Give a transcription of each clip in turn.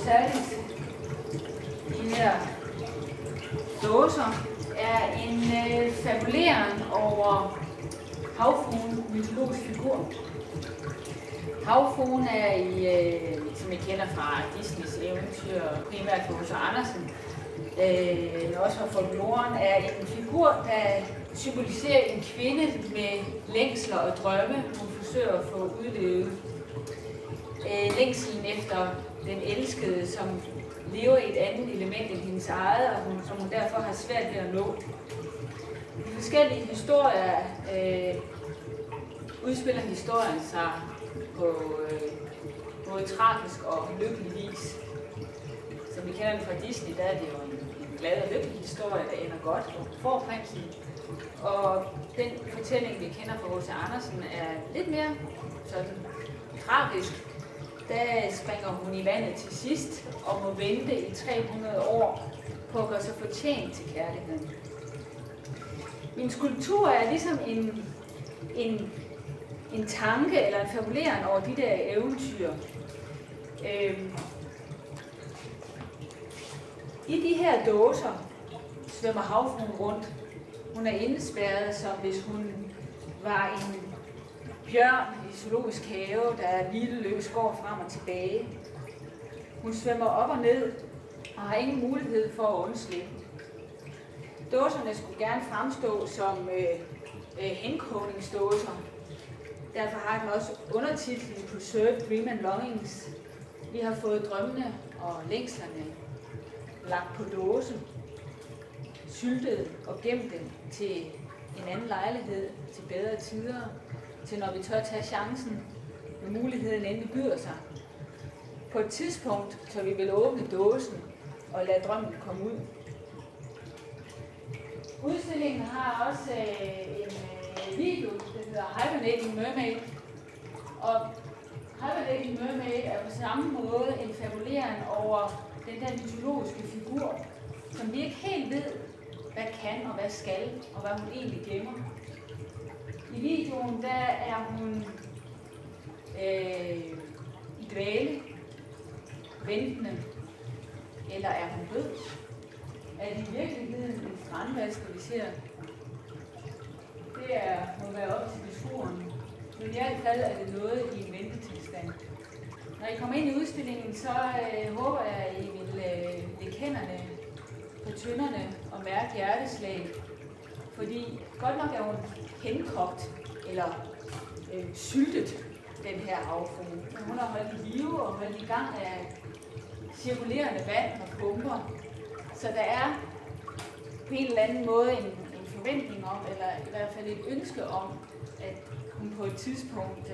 særligt de her dåser er en fabuleren over havfruen, mytologisk figur. Havfruen er, som I kender fra Disneys eventyr, primært fra H.C. Andersen, men også fra folkloren, er en figur, der symboliserer en kvinde med længsler og drømme, hun forsøger at få udlevet. Længslen efter den elskede, som lever i et andet element end hendes eget, og som hun derfor har svært ved at nå. De forskellige historier udspiller historien sig på både tragisk og lykkelig vis. Som vi kender den fra Disney, der er det jo en glad og lykkelig historie, der ender godt for prinsen. Og den fortælling, vi kender fra H.C. Andersen, er lidt mere sådan tragisk. Der springer hun i vandet til sidst og må vente i 300 år på at gøre sig fortjent til kærligheden. Min skulptur er ligesom en tanke eller en fabuleren over de der eventyr. I de her dåser svømmer havfruen rundt. Hun er indespærret, som hvis hun var en bjørn i zoologisk have, der hvileløs går frem og tilbage. Hun svømmer op og ned og har ingen mulighed for at undslippe. Dåserne skulle gerne fremstå som henkogningsdåser. Derfor har den også undertitlen Preserved Dream and Longings. Vi har fået drømmene og længslerne lagt på dåse, syltet og gemt dem til en anden lejlighed, til bedre tider, til når vi tør tage chancen, når muligheden endelig byder sig. På et tidspunkt tør vi vel åbne dåsen og lade drømmen komme ud. Udstillingen har også en video, der hedder Hibernating Mermaid. Og Hibernating Mermaid er på samme måde en fabuleren over den der mytologiske figur, som vi ikke helt ved, hvad kan og hvad skal, og hvad hun egentlig gemmer. I videoen der er hun i dvale, ventende, eller er hun død? Er det i virkeligheden en strandvasker, vi ser? Det må være op til beskueren. Men i hvert fald er det noget i en ventetilstand. Når I kommer ind i udstillingen, så håber jeg, at I vil lægge hænderne på tønderne og mærke hjerteslag. Fordi godt nok er hun henkogt eller syltet, den her havfrue. Men hun har holdt i live og holdt i gang af cirkulerende vand og pumper. Så der er på en eller anden måde en forventning om, eller i hvert fald et ønske om, at hun på et tidspunkt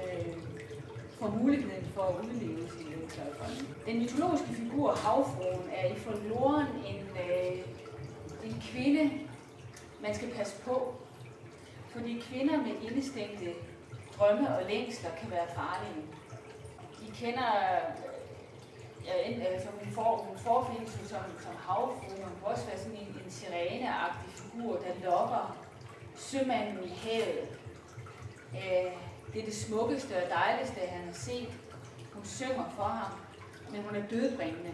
får muligheden for at udleve sin livsøjeblik. Den mytologiske figur, havfruen, er i folkloren en kvinde, man skal passe på. Fordi kvinder med indestængte drømme og længsler kan være farlige. I kender, hun forfindes jo som havfrue, men kan også være sådan en sireneagtig figur, der lokker sømanden i havet. Det er det smukkeste og dejligste, han har set. Hun synger for ham, men hun er dødbringende.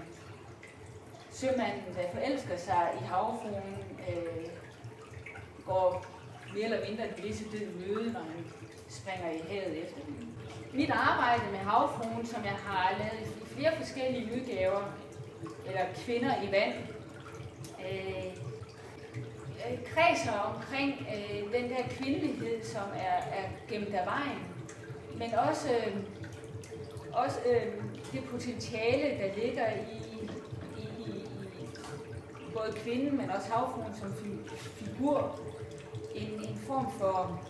Sømanden, der forelsker sig i havfruen, går mere eller mindre et visse død møde, når han springer i havet efter hende. Mit arbejde med havfruen, som jeg har lavet i flere forskellige udgaver, eller kvinder i vand, kredser omkring den der kvindelighed, som er gemt af vejen, men også det potentiale, der ligger i både kvinden, men også havfruen som figur, en form for,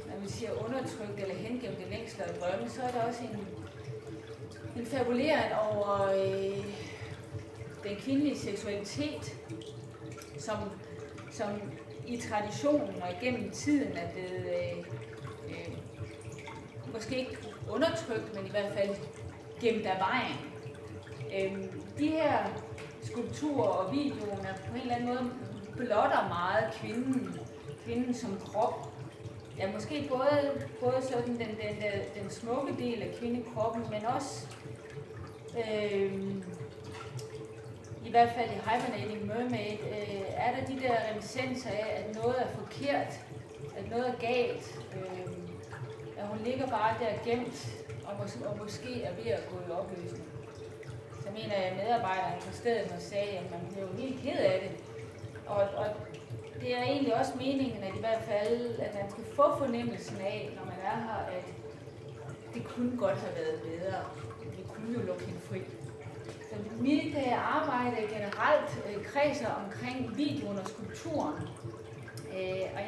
når vi siger undertrykt eller hengemte længsler og drømme, så er der også en fabulering over den kvindelige seksualitet, som i traditionen og igennem tiden er blevet måske ikke undertrykt, men i hvert fald gemt af vejen. De her skulpturer og videoer på en eller anden måde blotter meget kvinden som krop. Ja, måske både sådan den smukke del af kvindekroppen, men også I hvert fald i Hibernating Mermaid, er der de der reminiscenser af, at noget er forkert, at noget er galt, at hun ligger bare der gemt, og måske er ved at gå i opløsning. Så mener jeg, at medarbejderne på stedet må sige, at man bliver jo helt ked af det. Og det er egentlig også meningen, at i hvert fald, at man skal få fornemmelsen af, når man er her, at det kunne godt have været bedre. Vi kunne jo lukke hende fri. Så mit arbejde generelt kredser omkring videoen og skulpturen. Og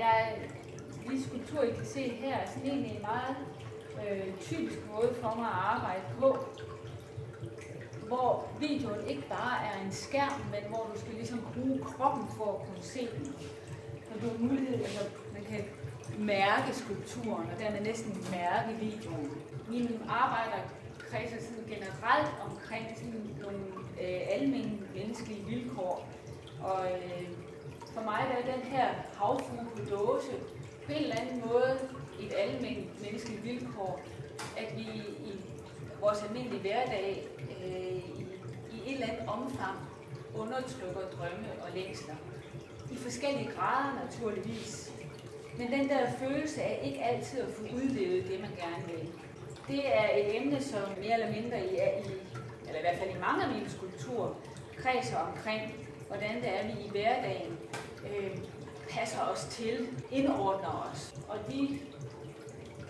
de skulpturer, I kan se her, er sådan egentlig en meget typisk måde for mig at arbejde på, hvor videoen ikke bare er en skærm, men hvor du skal ligesom bruge kroppen for at kunne se den. Så du har mulighed, altså man kan mærke skulpturen, og dermed næsten mærke videoen. Mine arbejder kredser sådan generelt omkring sådan nogle almindelige menneskelige vilkår. Og for mig er den her havfrue på dåse på en eller anden måde et almindeligt menneskeligt vilkår, at vi i vores almindelige hverdag i et eller andet omfang undertrykker drømme og længsler. I forskellige grader naturligvis. Men den der følelse af ikke altid at få udlevet det, man gerne vil. Det er et emne, som mere eller mindre eller i hvert fald i mange af mine skulpturer, kredser omkring, hvordan det er, vi i hverdagen passer os til, indordner os. Og de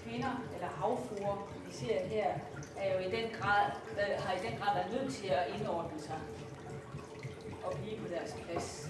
kvinder eller havfruer, vi ser her, er jo har i den grad været nødt til at indordne sig og blive på deres plads.